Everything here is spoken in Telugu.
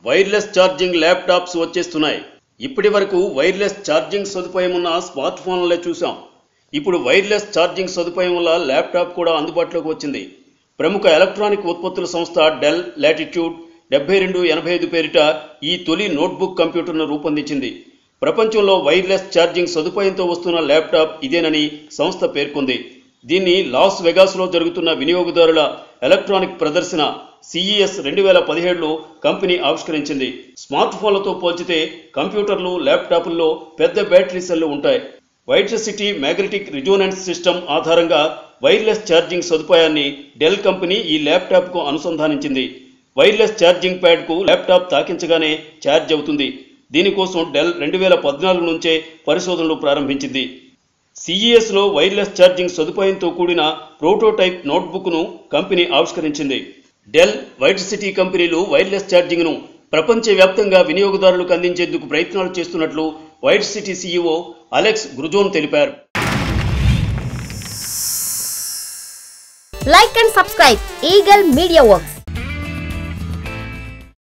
వైర్లెస్ ఛార్జింగ్ ల్యాప్టాప్స్ వచ్చేస్తున్నాయి. ఇప్పటి వరకు వైర్లెస్ ఛార్జింగ్ సదుపాయం ఉన్న స్మార్ట్ ఫోన్లే చూసాం. ఇప్పుడు వైర్లెస్ ఛార్జింగ్ సదుపాయం వల్ల ల్యాప్టాప్ కూడా అందుబాటులోకి వచ్చింది. ప్రముఖ ఎలక్ట్రానిక్ ఉత్పత్తుల సంస్థ డెల్ లాటిట్యూడ్ 7285 పేరిట ఈ తొలి నోట్బుక్ కంప్యూటర్ను రూపొందించింది. ప్రపంచంలో వైర్లెస్ ఛార్జింగ్ సదుపాయంతో వస్తున్న ల్యాప్టాప్ ఇదేనని సంస్థ పేర్కొంది. దీన్ని లాస్ వెగాస్లో జరుగుతున్న వినియోగదారుల ఎలక్ట్రానిక్ ప్రదర్శన CES 2017లో కంపెనీ ఆవిష్కరించింది. స్మార్ట్ ఫోన్లతో పోల్చితే కంప్యూటర్లు, ల్యాప్టాప్ల్లో పెద్ద బ్యాటరీ సెల్లు ఉంటాయి. వైట్సిటీ మ్యాగ్నెటిక్ రిజోనెన్స్ సిస్టమ్ ఆధారంగా వైర్లెస్ ఛార్జింగ్ సదుపాయాన్ని డెల్ కంపెనీ ఈ ల్యాప్టాప్కు అనుసంధానించింది. వైర్లెస్ ఛార్జింగ్ ప్యాడ్కు ల్యాప్టాప్ తాకించగానే ఛార్జ్ అవుతుంది. దీనికోసం డెల్ 2014 నుంచే పరిశోధనలు ప్రారంభించింది. CESలో వైర్లెస్ ఛార్జింగ్ సదుపాయంతో కూడిన ప్రోటోటైప్ నోట్బుక్ను కంపెనీ ఆవిష్కరించింది. డెల్, వైట్సిటీ కంపెనీలు వైర్లెస్ ఛార్జింగ్ను ప్రపంచవ్యాప్తంగా వినియోగదారులకు అందించేందుకు ప్రయత్నాలు చేస్తున్నట్లు వైట్సిటీ CEO అలెక్స్ గ్రుజోన్ తెలిపారు. Like and subscribe Eagle Media Works.